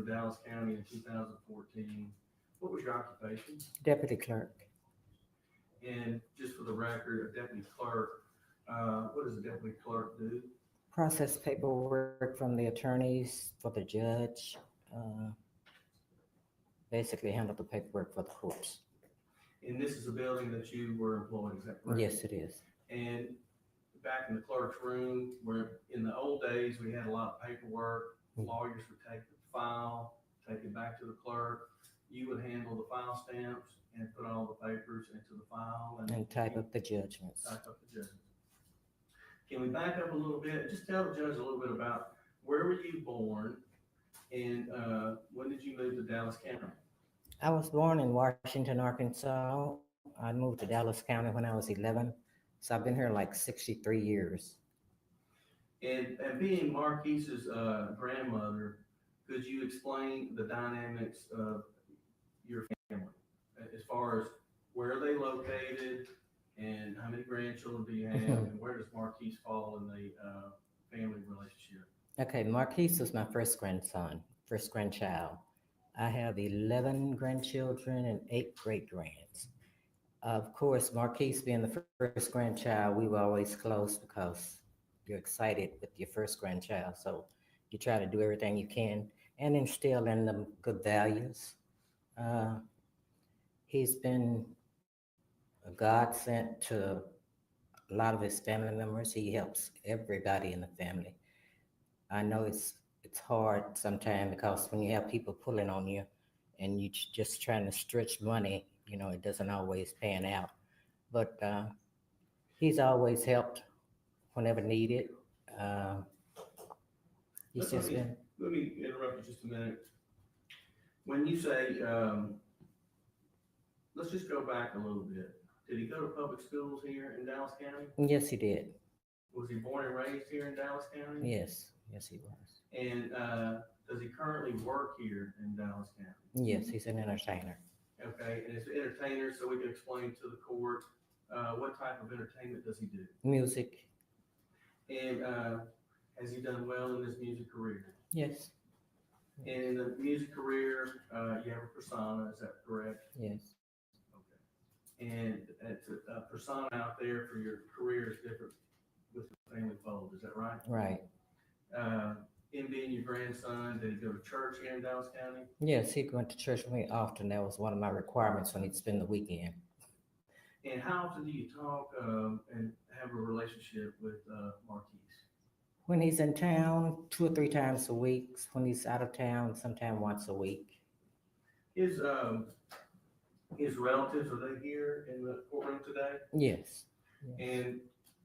Dallas County in 2014. What was your occupation? Deputy clerk. And just for the record, a deputy clerk, what does a deputy clerk do? Process paperwork from the attorneys for the judge. Uh, Basically handle the paperwork for the courts. And this is a building that you were employed, is that correct? Yes, it is. And back in the clerk's room, where in the old days, we had a lot of paperwork. Lawyers would take the file, take it back to the clerk. You would handle the file stamps and put all the papers into the file. And type up the judgments. Type up the judgments. Can we back up a little bit? Just tell the judge a little bit about where were you born and when did you move to Dallas County? I was born in Washington, Arkansas. I moved to Dallas County when I was 11. So I've been here like 63 years. And being Marquise's grandmother, could you explain the dynamics of your family as far as where are they located and how many grandchildren do you have and where does Marquise fall in the family relationship? Okay, Marquise was my first grandson, first grandchild. I have 11 grandchildren and 8 great-grands. Of course, Marquise being the first grandchild, we were always close because you're excited with your first grandchild. So you try to do everything you can and instill in them good values. Uh, he's been a godsend to a lot of his family members. He helps everybody in the family. I know it's hard sometimes because when you have people pulling on you and you just trying to stretch money, it doesn't always pan out. But he's always helped whenever needed. Uh, he's just been. Let me interrupt you just a minute. When you say, let's just go back a little bit. Did he go to public schools here in Dallas County? Yes, he did. Was he born and raised here in Dallas County? Yes, he was. And does he currently work here in Dallas County? Yes, he's an entertainer. Okay, and as an entertainer, so we can explain to the court, what type of entertainment does he do? Music. And has he done well in his music career? Yes. And in the music career, you have a persona, is that correct? Yes. Okay. And it's a persona out there for your career is different with the family fold, is that right? Right. Him being your grandson, did he go to church here in Dallas County? Yes, he went to church with me often. That was one of my requirements when he'd spend the weekend. And how often do you talk and have a relationship with Marquise? When he's in town, 2 or 3 times a week. When he's out of town, sometime once a week. His relatives, are they here in the courtroom today? Yes. And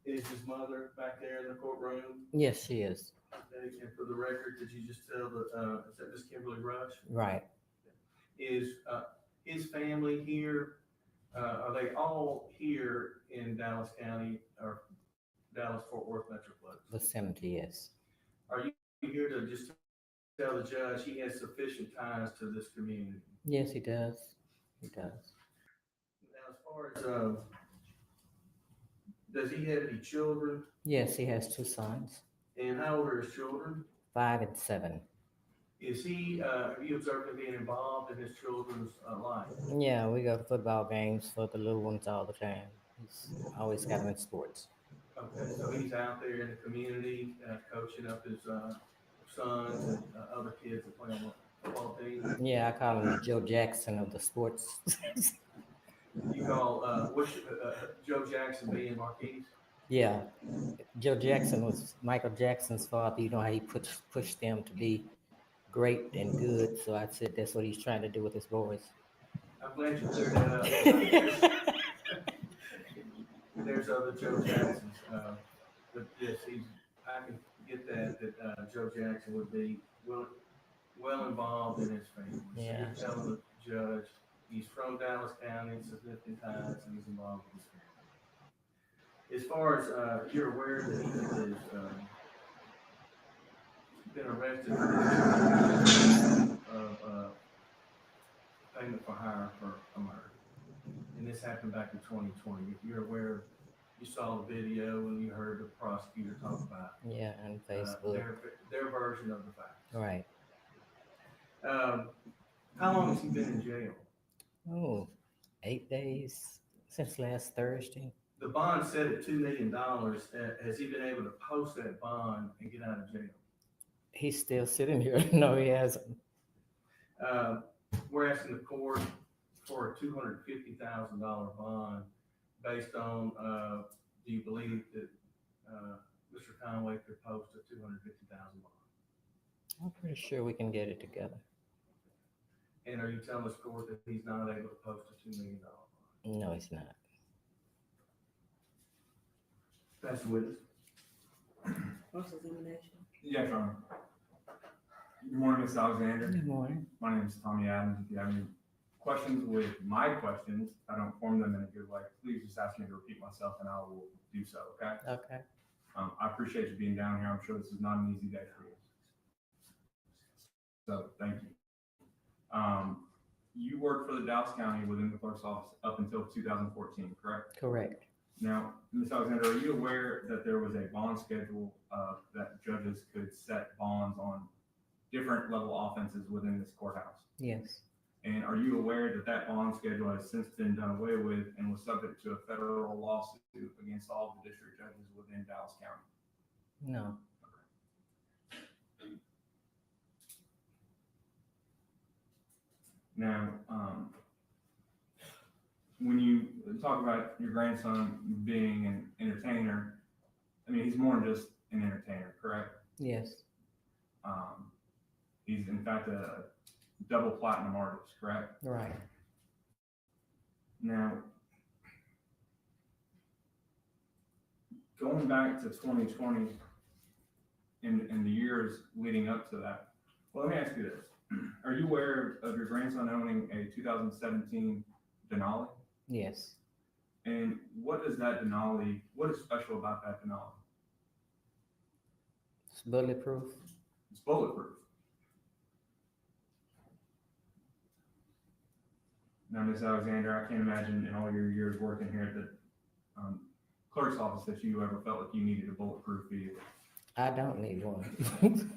is his mother back there in the courtroom? Yes, she is. Okay. And for the record, did you just tell is that Miss Kimberly Rush? Right. Is his family here? Are they all here in Dallas County or Dallas-Fort Worth Metroplex? Vicinity, yes. Are you here to just tell the judge he has sufficient ties to this community? Yes, he does. He does. Now, as far as does he have any children? Yes, he has 2 sons. And how old are his children? 5 and 7. Is he, have you observed him being involved in his children's life? Yeah, we go to football games for the little ones all the time. He's always got them in sports. Okay, so he's out there in the community coaching up his sons and other kids that play on the football team. Yeah, I call him the Joe Jackson of the sports. You call Joe Jackson being Marquise? Yeah, Joe Jackson was Michael Jackson's father. You know how he pushed them to be great and good. So I said that's what he's trying to do with his boys. I'm glad you cleared that up. There's other Joe Jacksons, but yes, I can get that Joe Jackson would be well involved in his family. Yeah. So you're telling the judge he's from Dallas County, significant ties, and he's involved in his family. As far as you're aware that he has been arrested of payment for hire for a murder. And this happened back in 2020. If you're aware, you saw the video and you heard the prosecutor talk about Yeah, on Facebook. their version of the facts. Right. How long has he been in jail? Oh, 8 days since last Thursday. The bond set at $2 million. Has he been able to post that bond and get out of jail? He's still sitting here. No, he hasn't. Uh, we're asking the court for a $250,000 bond based on, do you believe that, Mr. Conway could post a $250,000 bond? I'm pretty sure we can get it together. And are you telling this court that he's not able to post a $2 million bond? No, he's not. That's the witness. Cross-examination. Yes, Your Honor. Good morning, Ms. Alexander. Good morning. My name is Tommy Adams. If you have any questions with my questions, if I don't form them in a good way, please just ask me to repeat myself and I will do so, okay? Okay. I appreciate you being down here. I'm sure this is not an easy day for you. So, thank you. You worked for the Dallas County within the clerk's office up until 2014, correct? Correct. Now, Ms. Alexander, are you aware that there was a bond schedule that judges could set bonds on different level offenses within this courthouse? Yes. And are you aware that that bond schedule has since been done away with and was subject to a federal lawsuit against all the district judges within Dallas County? No. Now, when you talk about your grandson being an entertainer, I mean, he's more than just an entertainer, correct? Yes. He's in fact a double platinum artist, correct? Right. Now, going back to 2020 and the years leading up to that, well, let me ask you this. Are you aware of your grandson owning a 2017 Denali? Yes. And what is that Denali, what is special about that Denali? It's bulletproof. It's bulletproof. Now, Ms. Alexander, I can't imagine in all your years working here at the clerk's office that you ever felt like you needed a bulletproof vehicle. I don't need one.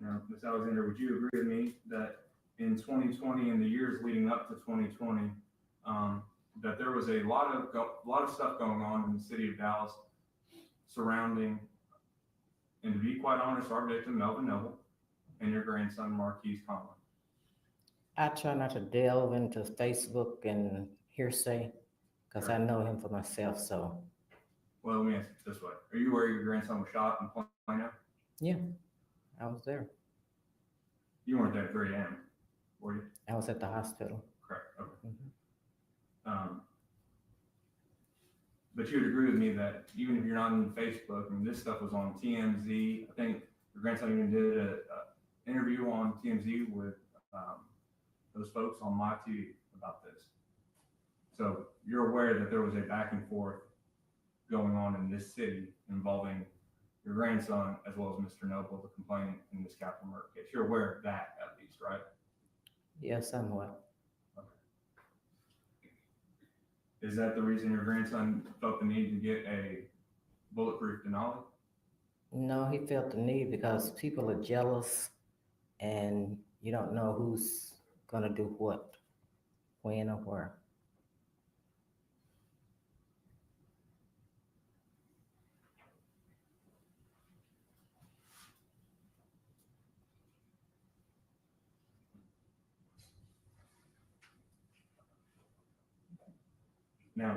Now, Ms. Alexander, would you agree with me that in 2020 and the years leading up to 2020, that there was a lot of stuff going on in the city of Dallas surrounding, and to be quite honest, our victim, Melvin Nobel, and your grandson, Marquise Conway? I try not to delve into Facebook and hearsay because I know him for myself. So, Well, let me ask it this way. Are you aware your grandson was shot in Plano? yeah, I was there. You weren't there at 3 a.m., were you? I was at the hospital. Correct. Okay. Mhm. But you would agree with me that even if you're not on Facebook, I mean, this stuff was on TMZ. I think your grandson even did a interview on TMZ with those folks on live TV about this. So you're aware that there was a back and forth going on in this city involving your grandson as well as Mr. Noble, the complainant in this capital murder case. You're aware of that at least, right? Yeah, somewhat. Is that the reason your grandson felt the need to get a bulletproof Denali? No, he felt the need because people are jealous and you don't know who's going to do what, when, or where. Now,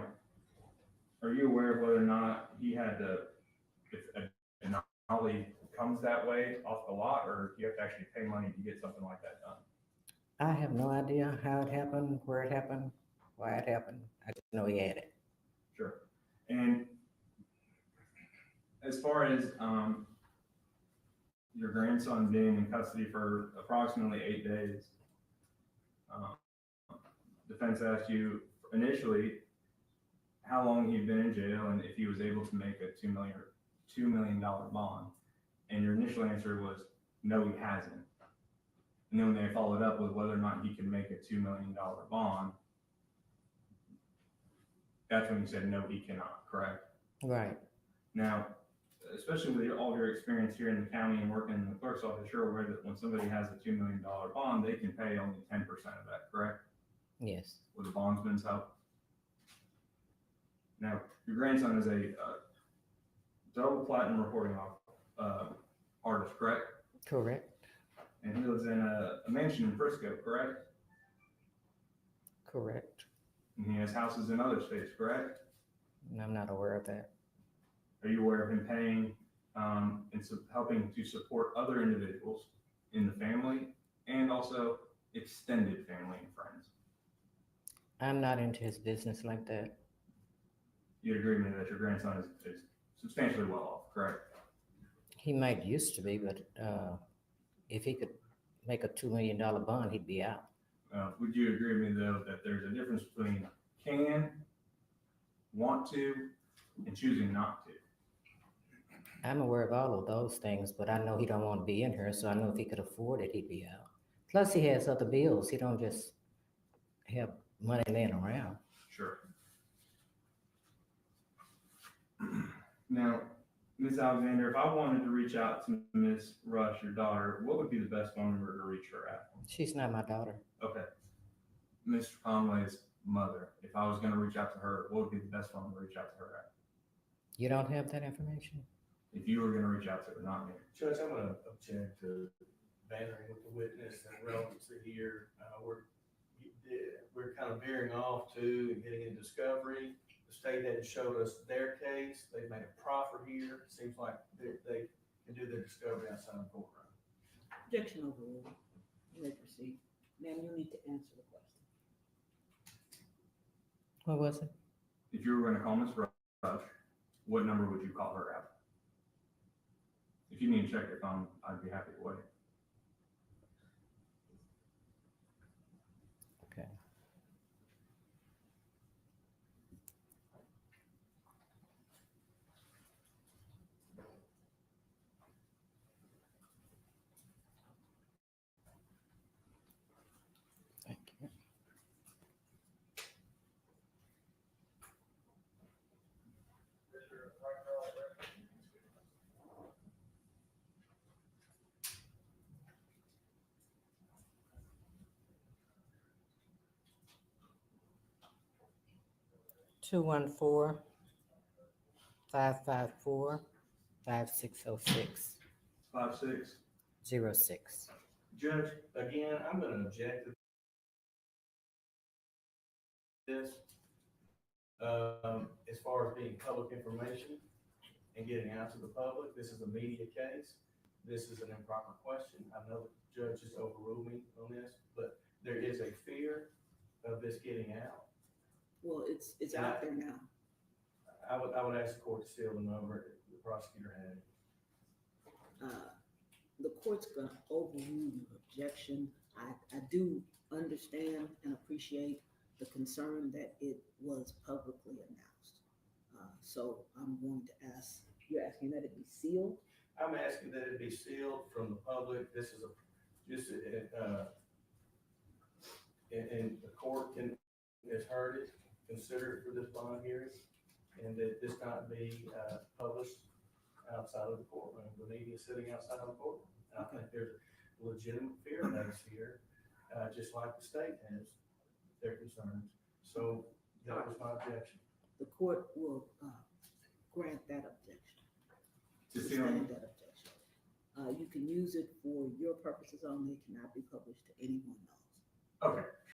are you aware of whether or not he had to, if a Denali comes that way off the lot, or you have to actually pay money to get something like that done? I have no idea how it happened, where it happened, why it happened. I just know he had it. Sure. And as far as your grandson being in custody for approximately 8 days, defense asked you initially how long he'd been in jail and if he was able to make a $2 million bond. And your initial answer was, no, he hasn't. And then when they followed up with whether or not he could make a $2 million bond, that's when you said, no, he cannot, correct? Right. Now, especially with all your experience here in the county and working in the clerk's office, you're aware that when somebody has a $2 million bond, they can pay only 10% of that, correct? Yes, With the bondsman's help. Now, your grandson is a double platinum recording artist, correct? correct, And he lives in a mansion in Frisco, correct? correct. And he has houses in other states, correct? And I'm not aware of that. Are you aware of him paying and helping to support other individuals in the family and also extended family and friends? I'm not into his business like that. You agree with me that your grandson is substantially well off, correct? He might used to be, but if he could make a $2 million bond, he'd be out. Would you agree with me though that there's a difference between can, want to, and choosing not to? I'm aware of all of those things, but I know he don't want to be in here, so I know if he could afford it, he'd be out. Plus, he has other bills. He don't just have money laying around. Sure. Now, Ms. Alexander, if I wanted to reach out to Ms. Rush, your daughter, what would be the best phone number to reach her at? She's not my daughter. Okay. Mr. Conway's mother, if I was going to reach out to her, what would be the best phone to reach out to her at? You don't have that information? If you were going to reach out to her, not me. Judge, I'm gonna object to bantering with the witness and relevancy here. We're kind of veering off to and getting into discovery. The state hadn't showed us their case. They've made a proffer here. Seems like they can do their discovery outside the courtroom. Objection overruled. You may proceed. Ma'am, you need to answer the question. What was it? If you were going to call Ms. Rush, what number would you call her at? If you need to check your phone, I'd be happy to wait. Okay. Thank you. Two 554-5606. 5'6". 06. Judge, again, I'm gonna object to this. As far as being public information and getting out to the public, this is a media case. This is an improper question. I know the judge has overruled me on this, but there is a fear of this getting out. Well, it's out there now. I would ask the court to seal the number the prosecutor had. The court's gonna overrule your objection. I do understand and appreciate the concern that it was publicly announced. So I'm going to ask, you're asking that it be sealed? I'm asking that it be sealed from the public. This is and the court has heard it, consider it for this bond hearing, and that this not be published outside of the courtroom, the media sitting outside of the courtroom. And I think there's a legitimate fear base here, just like the state has their concerns. So that was my objection. The court will grant that objection. To seal, Suspend that objection. You can use it for your purposes only. It cannot be published to anyone